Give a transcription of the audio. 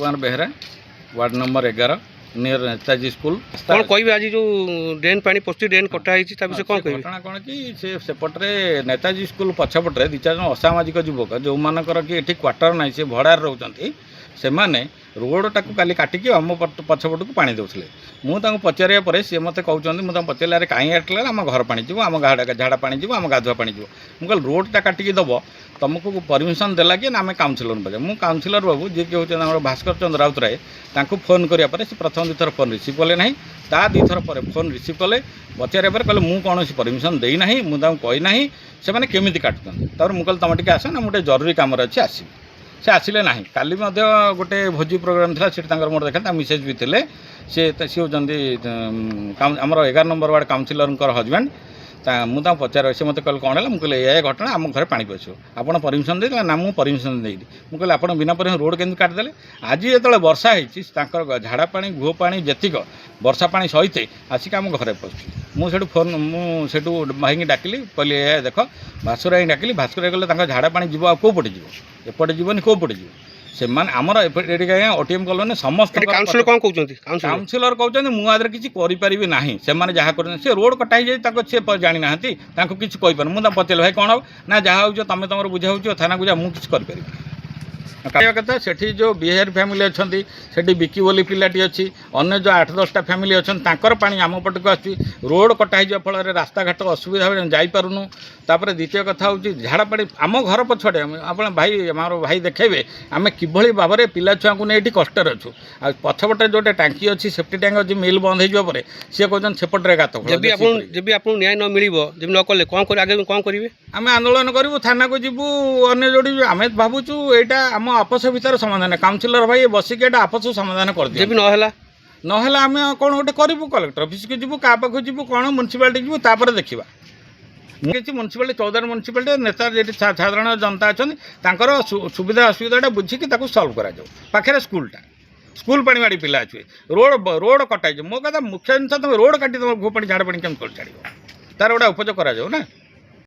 Kumar Behera ward number 11 near Netaji school. कौन कह आज जो ड्रेन पानी पशु ड्रेन कटाई विषय कौन कह घटना कौन कि सेपटे नेताजी स्कूल पछपटे दि चार असामाजिक युवक जो मानकर कि ये क्वार्टर ना से भड़ार रोचे से रोड टाक काली काटिकी आम पछपट को पानी देते मुझे पचारे पर सी मत कहते मुझे पचारे अरे कहीं आटला आम घर पानी जीव आम झाड़ा पानी जीव आम गाधुआ पानी जीव मुझे रोडटा काटिकी दब तुमको परमिशन देला कि आम काउनसिलर बजे मु काउनसिलर बाबू जी कि हूँ भास्कर चंद्र राउतराय फोन कराया से प्रथम दुईथर फोन रिसीव कले ना ता दुईथर पर फोन रिसीव कले पचारे कहले मुझे कौन परमिशन देना मुझे कहना से केमी काटुच्च मुझे तुम टे आस ना मुझे जरूरी कम अच्छे आसबि से आसिले ना काली गोटे भोजी प्रोग्राम था मोर देखा मिसेज भी थे सी होती आमर 11 नंबर वार्ड काउनसिलर हजबैंड मुझे पचार से मत कहले कौन है मुझे ये घटना आम घर पानी पशु आप परमिशन दे ना मुझे परमिशन देनी मुझे आप बिना परमिशन रोड के काटिदेले आज जो वर्षा होती झाड़ा पानी गुह पानी जेतिक वर्षा पानी सहित आसिक आम घर पशु मुझे फोन मुझे भाई डाकिली कहली ये देख भास्कर भाई डाकिली भास्कर कहले झाड़ा पानी जीव आ कौपटे जीव एपटे जीवन कौपटे जीव से आमर ओटीएम कॉलोनी समस्त काउंसिलर कौन कहते काउनसिलर कहते मुझे किसी करें ना से जहाँ कर रोड कटा सी जानी ना किसी कहीपर मुझे पचारे भाई कौन हम ना जहाँ हो तुम तुम बुझाऊ थाना को जा मुझे किसी कहवा कथा से जो बिहार फैमिली अच्छा से बिकी बोली पिलाटी अच्छी अन्य जो 8-10टा फैमिली अच्छा पानी आम पट को आस रोड कटा फल रास्ता घाट असुविधा जापरूनु तापर द्वितीय कथा हूँ झाड़ा पानी आम घर पछड़े आप भाई आम भाई देखेबे आम किभली भाव में पिला छुआ को नहीं कष्टर अच्छु आ पछपटे जो टांकी अच्छी सेफ्टी टैंक अच्छी मिल बंद हो सी कहते सेपटे गात जब आपको न्याय न मिल जब न कले कौन आगे कौन करेंगे आम आंदोलन करूँ थाना को जीवु अन्य जोड़ी आम भावुँ यहाँ आम आपस भितर समाधान काउनसिलर भाई बसिक आपस समाधान कर दिए ना आम कौन गोटे करूँ कलेक्टर ऑफिस को जीवु क्या पाक जीवु कौन म्यूनिसिपालिटी जीवु तापर देखा किसी म्यूनिसिपालिटी 14 म्यूनिसिपालिटी नेता जी साधारण जनता अच्छा सुविधा असुविधा बुझिकी सल्व करा पाखे स्कूल पानी माड़ी पिला अच्छे रोड कटाई मो कथा मुख्य जिन तुम रोड काटी तुम भू पानी झाड़ पानी केम छाड़ तार गोटे उपयोग करा ना।